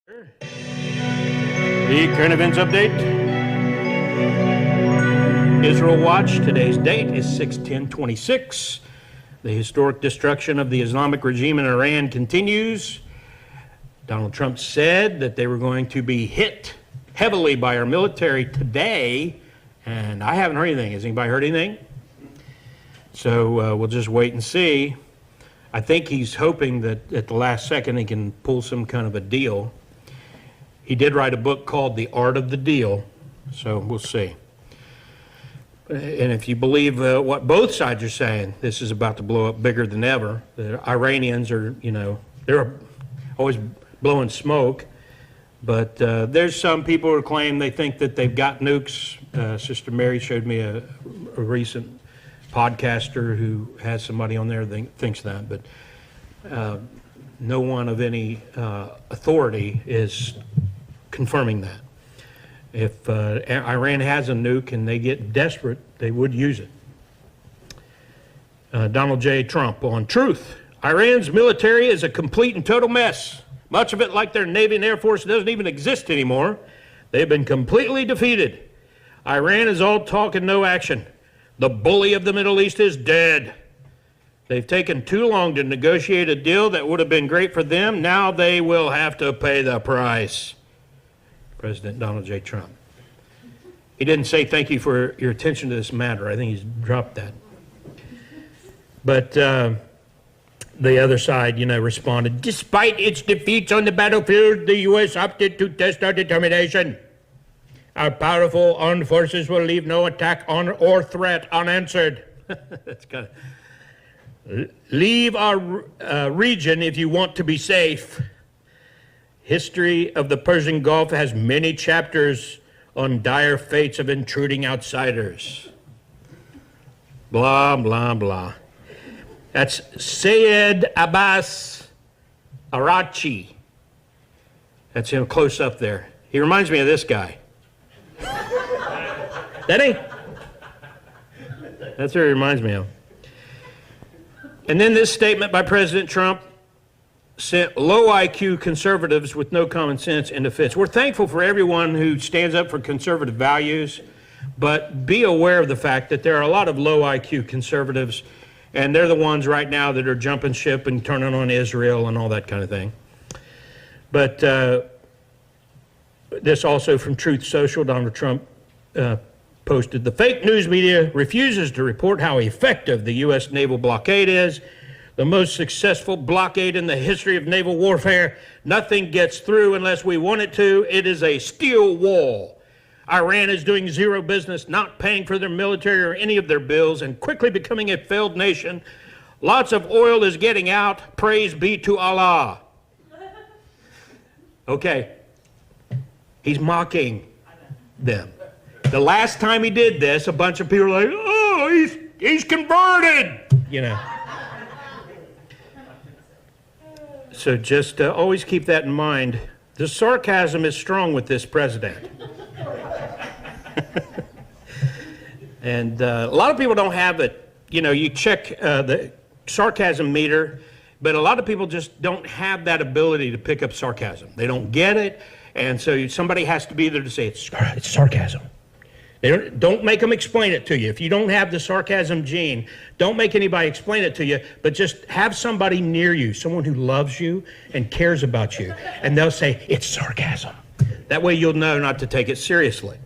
The current events update. Israel Watch. Today's date is 6/10/26. The historic destruction of the Islamic regime in Iran continues. Donald Trump said that they were going to be hit heavily by our military today, and I haven't heard anything. Has anybody heard anything? So we'll just wait and see. I think he's hoping that at the last second he can pull some kind of a deal. He did write a book called The Art of the Deal, so we'll see. And if you believe what both sides are saying, this is about to blow up bigger than ever. The Iranians are, they're always blowing smoke, but there's some people who claim they think that they've got nukes. Sister Mary showed me a recent podcaster who has somebody on there that thinks that, but no one of any authority is confirming that. If Iran has a nuke and they get desperate, they would use it. Donald J. Trump on Truth. Iran's military is a complete and total mess. Much of it, like their Navy and Air Force, doesn't even exist anymore. They've been completely defeated. Iran is all talk and no action. The bully of the Middle East is dead. They've taken too long to negotiate a deal that would have been great for them. Now they will have to pay the price. President Donald J. Trump. He didn't say thank you for your attention to this matter. I think he's dropped that. But the other side, responded, despite its defeats on the battlefield, the U.S. opted to test our determination. Our powerful armed forces will leave no attack or threat unanswered. That's kind of... Leave our region if you want to be safe. History of the Persian Gulf has many chapters on dire fates of intruding outsiders. Blah, blah, blah. That's Sayed Abbas Arachi. That's him close up there. He reminds me of this guy. That ain't. That's what he reminds me of. And then this statement by President Trump sent low IQ conservatives with no common sense into fits. We're thankful for everyone who stands up for conservative values, but be aware of the fact that there are a lot of low IQ conservatives, and they're the ones right now that are jumping ship and turning on Israel and all that kind of thing. But this also from Truth Social, Donald Trump posted, the fake news media refuses to report how effective the U.S. naval blockade is. The most successful blockade in the history of naval warfare. Nothing gets through unless we want it to. It is a steel wall. Iran is doing zero business, not paying for their military or any of their bills, and quickly becoming a failed nation. Lots of oil is getting out. Praise be to Allah. Okay. He's mocking them. The last time he did this, a bunch of people were like, oh, he's converted, So just always keep that in mind. The sarcasm is strong with this president. And a lot of people don't have it. You check the sarcasm meter, but a lot of people just don't have that ability to pick up sarcasm. They don't get it, and so somebody has to be there to say, it's sarcasm. Don't make them explain it to you. If you don't have the sarcasm gene, don't make anybody explain it to you, but just have somebody near you, someone who loves you and cares about you, and they'll say, it's sarcasm. That way you'll know not to take it seriously.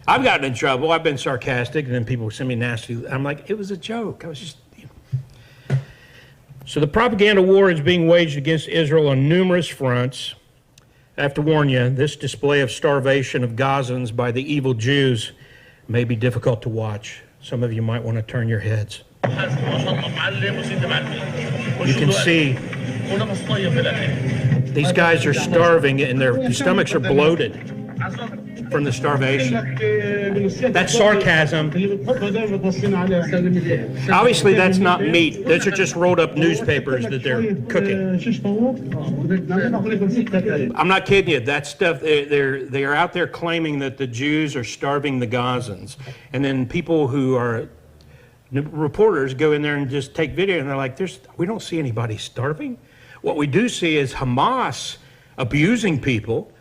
I've gotten in trouble. I've been sarcastic, and then people send me nasty. I'm like, it was a joke. I was just... So the propaganda war is being waged against Israel on numerous fronts. I have to warn you, this display of starvation of Gazans by the evil Jews may be difficult to watch. Some of you might want to turn your heads. You can see these guys are starving and their stomachs are bloated from the starvation. That's sarcasm. Obviously, that's not meat. Those are just rolled up newspapers that they're cooking. I'm not kidding you. That stuff, they're out there claiming that the Jews are starving the Gazans. And then people who are reporters go in there and just take video, and they're like, we don't see anybody starving. What we do see is Hamas abusing people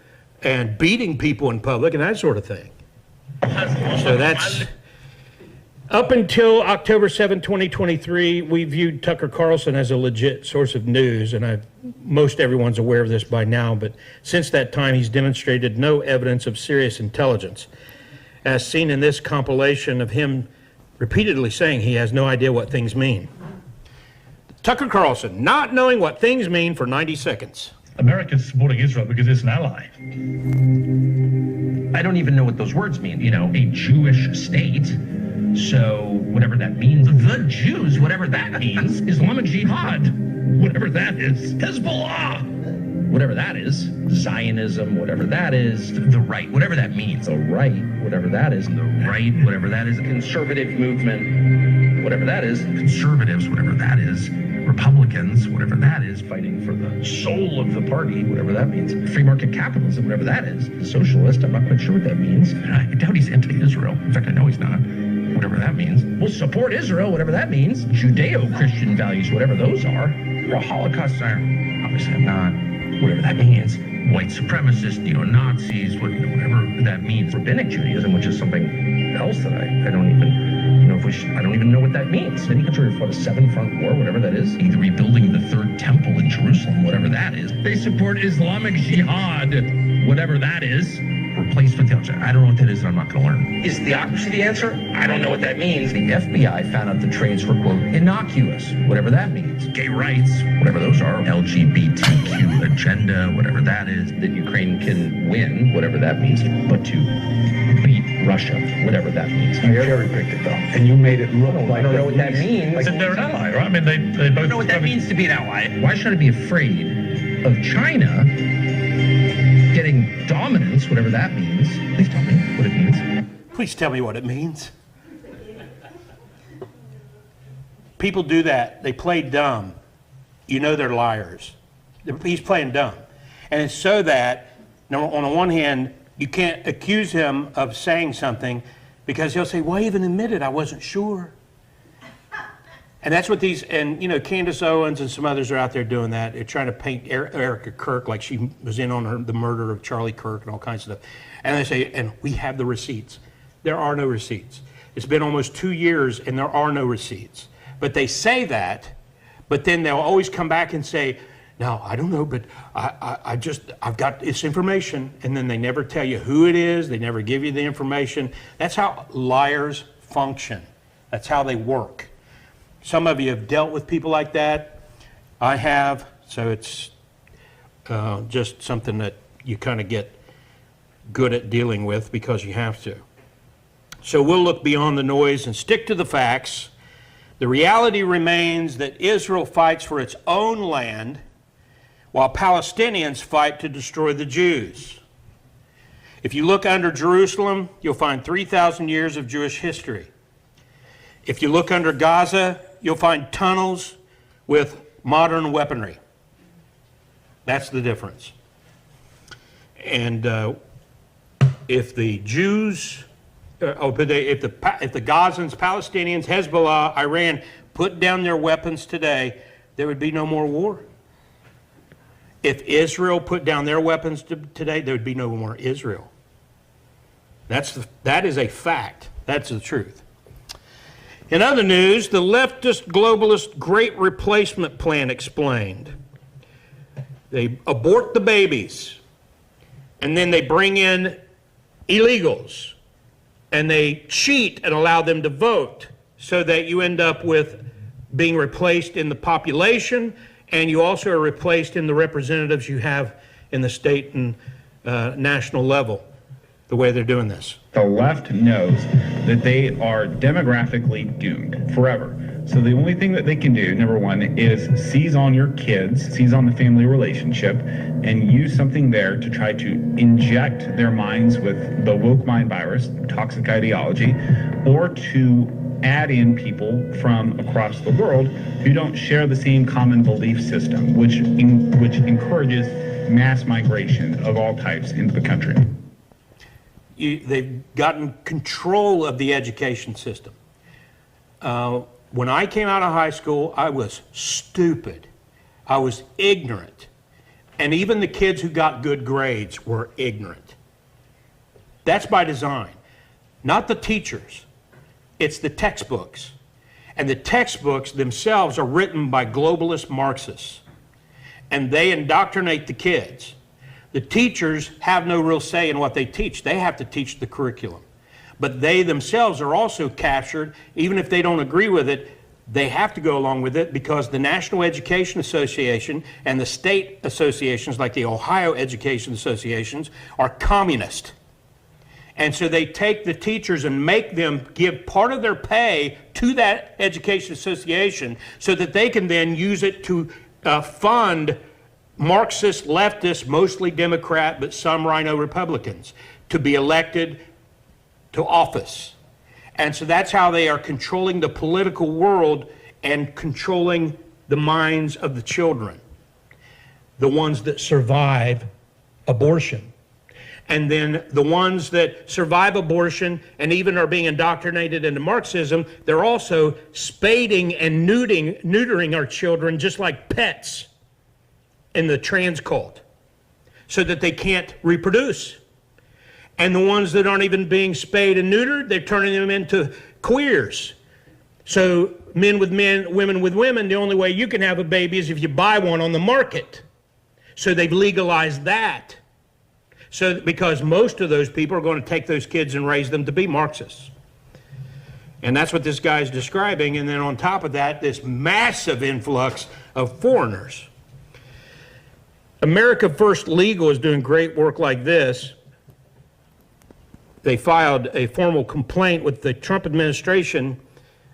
and beating people in public and that sort of thing. So that's up until October 7, 2023, we viewed Tucker Carlson as a legit source of news, and most everyone's aware of this by now, but since that time he's demonstrated no evidence of serious intelligence, as seen in this compilation of him repeatedly saying he has no idea what things mean. Tucker Carlson, not knowing what things mean for 90 seconds. America's supporting Israel because it's an ally. I don't even know what those words mean. You know, a Jewish state, so whatever that means. The Jews, whatever that means. Islamic Jihad, whatever that is. Hezbollah, whatever that is. Zionism, whatever that is. The right, whatever that means. The right, whatever that is. The right, whatever that is. Conservative movement, whatever that is. Conservatives, whatever that is. Republicans, whatever that is, fighting for the soul of the party, whatever that means. Free market capitalism, whatever that is. The socialist, I'm not quite sure what that means. I doubt he's anti-Israel. In fact, I know he's not. Whatever that means. We'll support Israel, whatever that means. Judeo-Christian values, whatever those are. We're a Holocaust denier. Obviously, I'm not. Whatever that means. White supremacists, neo-Nazis, whatever that means. Rabbinic Judaism, which is something else that I don't even know if we should, I don't even know what that means. Any country fought a 7-front war, whatever that is. Either rebuilding the third temple in Jerusalem, whatever that is. They support Islamic Jihad, whatever that is. Replacement theology. I don't know what that is, and I'm not going to learn. Is theocracy the answer? I don't know what that means. The FBI found out the trades were, quote, innocuous, whatever that means. Gay rights, whatever those are. LGBTQ agenda, whatever that is. That Ukraine can win, whatever that means. But to beat Russia, whatever that means. You cherry-picked it, though. And you made it look like... I don't know what that means. Like they're an ally, right? I mean, they both... I don't know what that means to be an ally. Why should I be afraid of China getting dominance, whatever that means? Please tell me what it means. Please tell me what it means. People do that. They play dumb. You know they're liars. He's playing dumb. And it's so that, on the one hand, you can't accuse him of saying something because he'll say, well, I even admitted I wasn't sure. And that's what these, and Candace Owens and some others are out there doing that. They're trying to paint Erica Kirk like she was in on the murder of Charlie Kirk and all kinds of stuff. And they say, and we have the receipts. There are no receipts. It's been almost 2 years and there are no receipts. But they say that, but then they'll always come back and say, now, I don't know, but I've got this information. And then they never tell you who it is. They never give you the information. That's how liars function. That's how they work. Some of you have dealt with people like that. I have, so it's just something that you kind of get good at dealing with because you have to. So we'll look beyond the noise and stick to the facts. The reality remains that Israel fights for its own land while Palestinians fight to destroy the Jews. If you look under Jerusalem, you'll find 3,000 years of Jewish history. If you look under Gaza, you'll find tunnels with modern weaponry. That's the difference. And if the Jews, if the Gazans, Palestinians, Hezbollah, Iran put down their weapons today, there would be no more war. If Israel put down their weapons today, there would be no more Israel. That is a fact. That's the truth. In other news, the leftist globalist Great Replacement Plan explained. They abort the babies, and then they bring in illegals, and they cheat and allow them to vote so that you end up with being replaced in the population, and you also are replaced in the representatives you have in the state and national level, the way they're doing this. The left knows that they are demographically doomed forever. So the only thing that they can do, number one, is seize on your kids, seize on the family relationship, and use something there to try to inject their minds with the woke mind virus, toxic ideology, or to add in people from across the world who don't share the same common belief system, which encourages mass migration of all types into the country. They've gotten control of the education system. When I came out of high school, I was stupid. I was ignorant. And even the kids who got good grades were ignorant. That's by design. Not the teachers. It's the textbooks. And the textbooks themselves are written by globalist Marxists. And they indoctrinate the kids. The teachers have no real say in what they teach. They have to teach the curriculum. But they themselves are also captured, even if they don't agree with it, they have to go along with it because the National Education Association and the state associations like the Ohio Education Associations are communist. And so they take the teachers and make them give part of their pay to that education association so that they can then use it to fund Marxist, leftist, mostly Democrat, but some rhino Republicans to be elected to office. And so that's how they are controlling the political world and controlling the minds of the children, the ones that survive abortion. And then the ones that survive abortion and even are being indoctrinated into Marxism, they're also spading and neutering our children just like pets in the trans cult so that they can't reproduce. And the ones that aren't even being spayed and neutered, they're turning them into queers. So men with men, women with women, the only way you can have a baby is if you buy one on the market. So they've legalized that. So because most of those people are going to take those kids and raise them to be Marxists. And that's what this guy's describing. And then on top of that, this massive influx of foreigners. America First Legal is doing great work like this. They filed a formal complaint with the Trump administration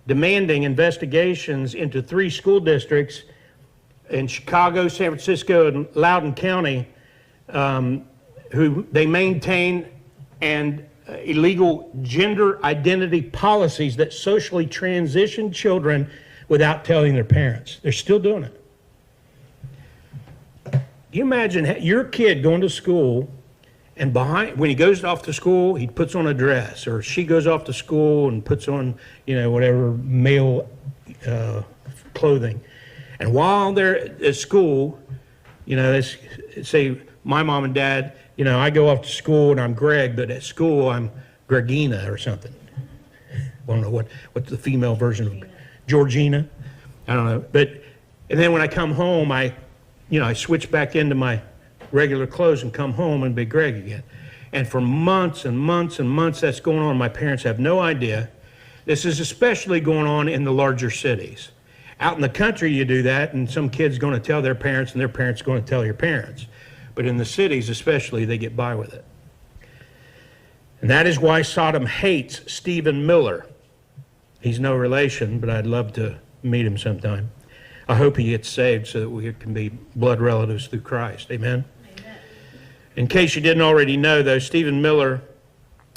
demanding investigations into 3 school districts in Chicago, San Francisco, and Loudoun County who they maintain and illegal gender identity policies that socially transition children without telling their parents. They're still doing it. Can you imagine your kid going to school and when he goes off to school, he puts on a dress, or she goes off to school and puts on, whatever male clothing. And while they're at school, let's say my mom and dad, I go off to school and I'm Greg, but at school I'm Gregina or something. I don't know what's the female version of Georgina. I don't know. And then when I come home, I switch back into my regular clothes and come home and be Greg again. And for months and months and months that's going on. My parents have no idea. This is especially going on in the larger cities. Out in the country you do that and some kid's going to tell their parents and their parents are going to tell your parents. But in the cities especially, they get by with it. And that is why Sodom hates Stephen Miller. He's no relation, but I'd love to meet him sometime. I hope he gets saved so that we can be blood relatives through Christ. Amen? Amen. In case you didn't already know, though, Stephen Miller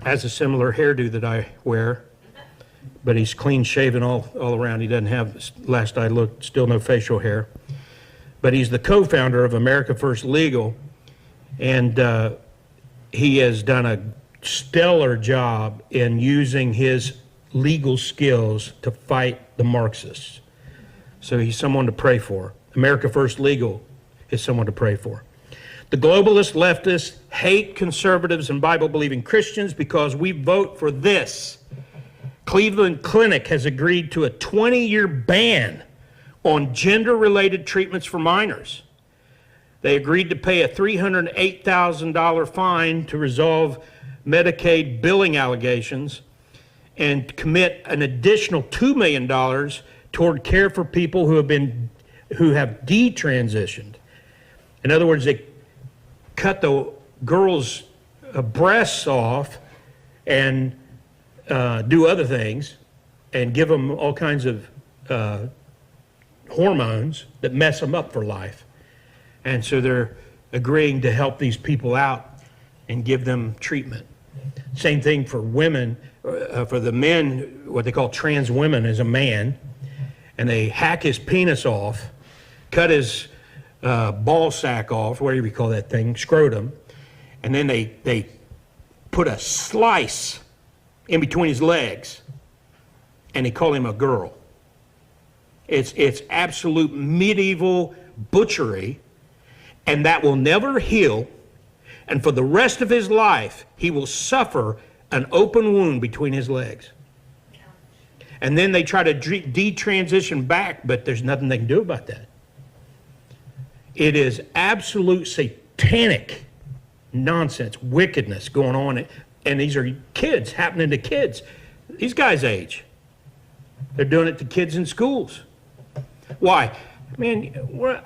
has a similar hairdo that I wear, but he's clean shaven all around. He doesn't have, last I looked, still no facial hair. But he's the co-founder of America First Legal, and he has done a stellar job in using his legal skills to fight the Marxists. So he's someone to pray for. America First Legal is someone to pray for. The globalist leftists hate conservatives and Bible-believing Christians because we vote for this. Cleveland Clinic has agreed to a 20-year ban on gender-related treatments for minors. They agreed to pay a $308,000 fine to resolve Medicaid billing allegations and commit an additional $2 million toward care for people who have detransitioned. In other words, they cut the girls' breasts off and do other things and give them all kinds of hormones that mess them up for life. And so they're agreeing to help these people out and give them treatment. Same thing for women. For the men, what they call trans women is a man, and they hack his penis off, cut his ball sack off, whatever you call that thing, scrotum, and then they put a slice in between his legs, and they call him a girl. It's absolute medieval butchery, and that will never heal, and for the rest of his life, he will suffer an open wound between his legs. And then they try to detransition back, but there's nothing they can do about that. It is absolute satanic nonsense, wickedness going on. And these are kids, happening to kids. These guys' age. They're doing it to kids in schools. Why? Man,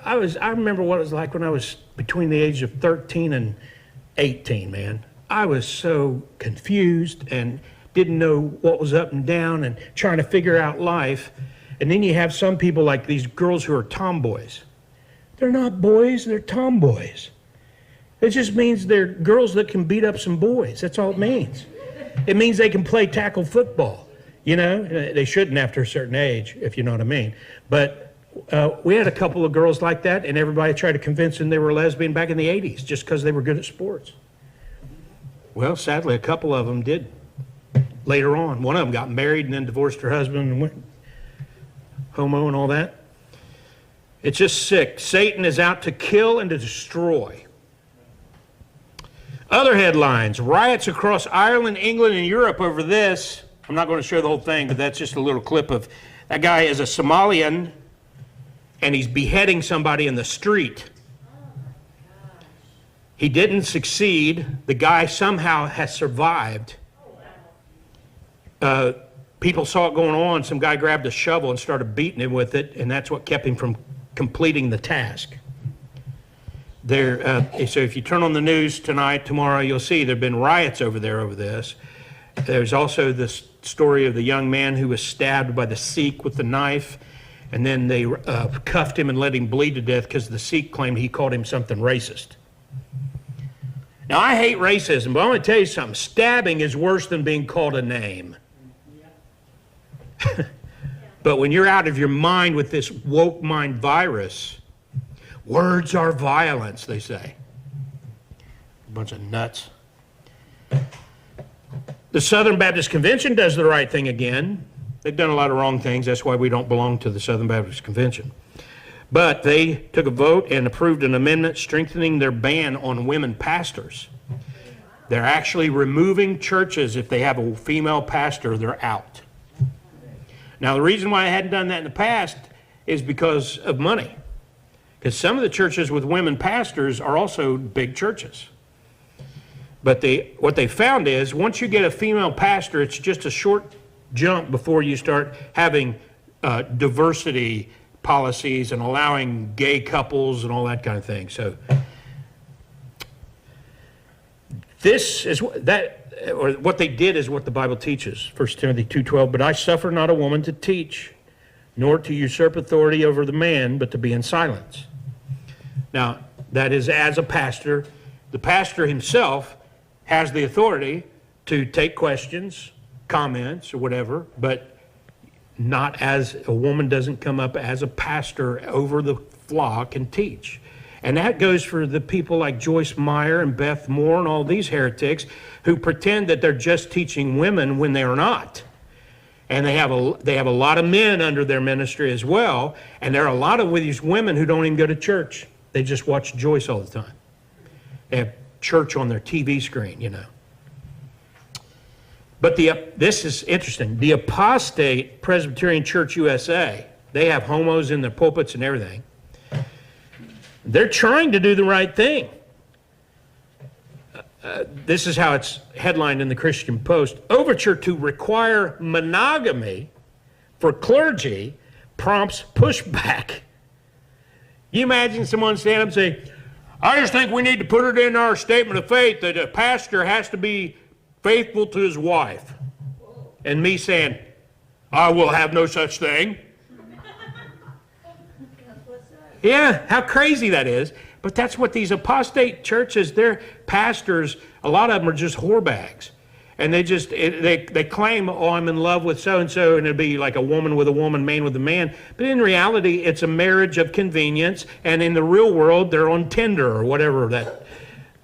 I remember what it was like when I was between the age of 13 and 18, man. I was so confused and didn't know what was up and down and trying to figure out life. And then you have some people like these girls who are tomboys. They're not boys, they're tomboys. It just means they're girls that can beat up some boys. That's all it means. It means they can play tackle football. You know, they shouldn't after a certain age, if you know what I mean. But we had a couple of girls like that, and everybody tried to convince them they were lesbian back in the 80s just because they were good at sports. Well, sadly, a couple of them did later on. One of them got married and then divorced her husband and went homo and all that. It's just sick. Satan is out to kill and to destroy. Other headlines: riots across Ireland, England, and Europe over this. I'm not going to show the whole thing, but that's just a little clip of that guy is a Somalian, and he's beheading somebody in the street. He didn't succeed. The guy somehow has survived. People saw it going on. Some guy grabbed a shovel and started beating him with it, and that's what kept him from completing the task. So if you turn on the news tonight, tomorrow, you'll see there have been riots over there over this. There's also this story of the young man who was stabbed by the Sikh with the knife, and then they cuffed him and let him bleed to death because the Sikh claimed he called him something racist. Now, I hate racism, but I'm going to tell you something. Stabbing is worse than being called a name. But when you're out of your mind with this woke mind virus, words are violence, they say. A bunch of nuts. The Southern Baptist Convention does the right thing again. They've done a lot of wrong things. That's why we don't belong to the Southern Baptist Convention. But they took a vote and approved an amendment strengthening their ban on women pastors. They're actually removing churches. If they have a female pastor, they're out. Now, the reason why I hadn't done that in the past is because of money. Because some of the churches with women pastors are also big churches. But what they found is once you get a female pastor, it's just a short jump before you start having diversity policies and allowing gay couples and all that kind of thing. So this is what they did is what the Bible teaches. 1 Timothy 2:12, but I suffer not a woman to teach, nor to usurp authority over the man, but to be in silence. Now, that is as a pastor. The pastor himself has the authority to take questions, comments, or whatever, but not as a woman doesn't come up as a pastor over the flock and teach. And that goes for the people like Joyce Meyer and Beth Moore and all these heretics who pretend that they're just teaching women when they are not. And they have a lot of men under their ministry as well. And there are a lot of these women who don't even go to church. They just watch Joyce all the time. They have church on their TV screen, you know. But this is interesting. The apostate Presbyterian Church USA, they have homos in their pulpits and everything. They're trying to do the right thing. This is how it's headlined in the Christian Post. Overture to require monogamy for clergy prompts pushback. You imagine someone stand up and say, I just think we need to put it in our statement of faith that a pastor has to be faithful to his wife. And me saying, I will have no such thing. Yeah, how crazy that is. But that's what these apostate churches, their pastors, a lot of them are just whorebags. And they claim, oh, I'm in love with so-and-so, and it'd be like a woman with a woman, man with a man. But in reality, it's a marriage of convenience. And in the real world, they're on Tinder or whatever that,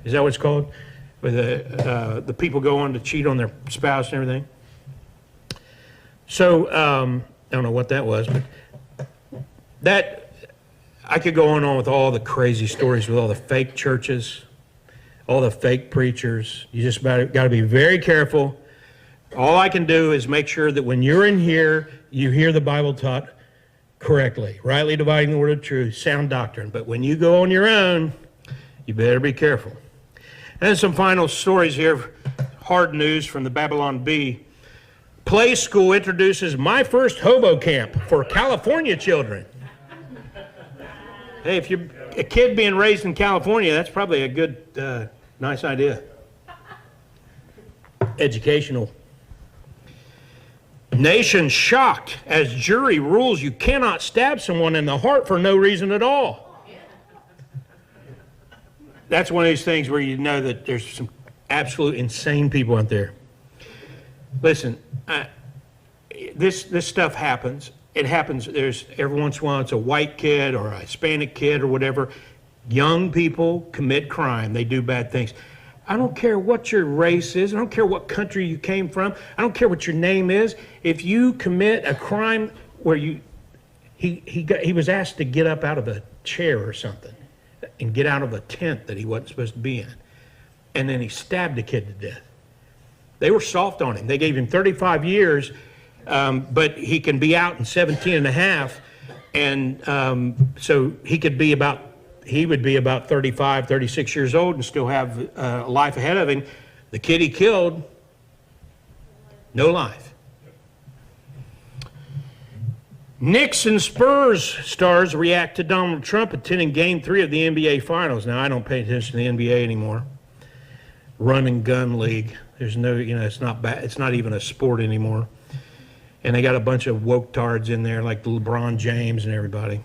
is that what it's called? Where the people go on to cheat on their spouse and everything. So, I don't know what that was, but that, I could go on with all the crazy stories with all the fake churches, all the fake preachers. You just got to be very careful. All I can do is make sure that when you're in here, you hear the Bible taught correctly, rightly dividing the word of truth, sound doctrine. But when you go on your own, you better be careful. And then some final stories here, hard news from the Babylon Bee. Play school introduces my first hobo camp for California children. Hey, if you're a kid being raised in California, that's probably a good, nice idea. Educational. Nation shocked as jury rules you cannot stab someone in the heart for no reason at all. That's one of these things where you know that there's some absolute insane people out there. Listen, this stuff happens. It happens. There's every once in a while it's a white kid or a Hispanic kid or whatever. Young people commit crime. They do bad things. I don't care what your race is. I don't care what country you came from. I don't care what your name is. If you commit a crime where he was asked to get up out of a chair or something and get out of a tent that he wasn't supposed to be in, and then he stabbed a kid to death. They were soft on him. They gave him 35 years, but he can be out in 17 and a half, and so he would be about 35, 36 years old and still have a life ahead of him. The kid he killed, no life. Knicks and Spurs stars react to Donald Trump attending Game 3 of the NBA Finals. Now, I don't pay attention to the NBA anymore. Run and gun league. There's no, it's not bad. It's not even a sport anymore. And they got a bunch of woke tards in there like LeBron James and everybody.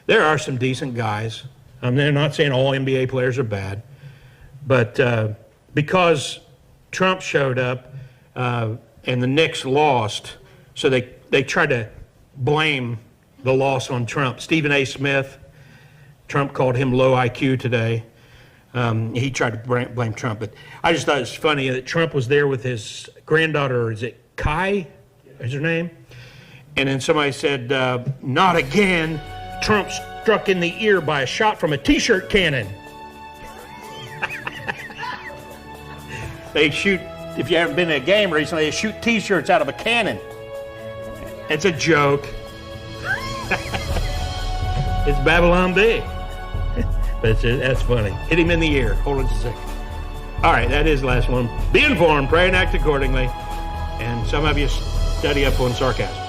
There are some decent guys. They're not saying all NBA players are bad, but because Trump showed up and the Knicks lost, so they tried to blame the loss on Trump. Stephen A. Smith, Trump called him low IQ today. He tried to blame Trump, but I just thought it was funny that Trump was there with his granddaughter, is it Kai, is her name? And then somebody said, not again, Trump struck in the ear by a shot from a t-shirt cannon. They shoot, if you haven't been in a game recently, they shoot t-shirts out of a cannon. It's a joke. It's Babylon Bee. But that's funny. Hit him in the ear. Hold on just a second. All right, that is the last one. Be informed, pray and act accordingly. And some of you study up on sarcasm.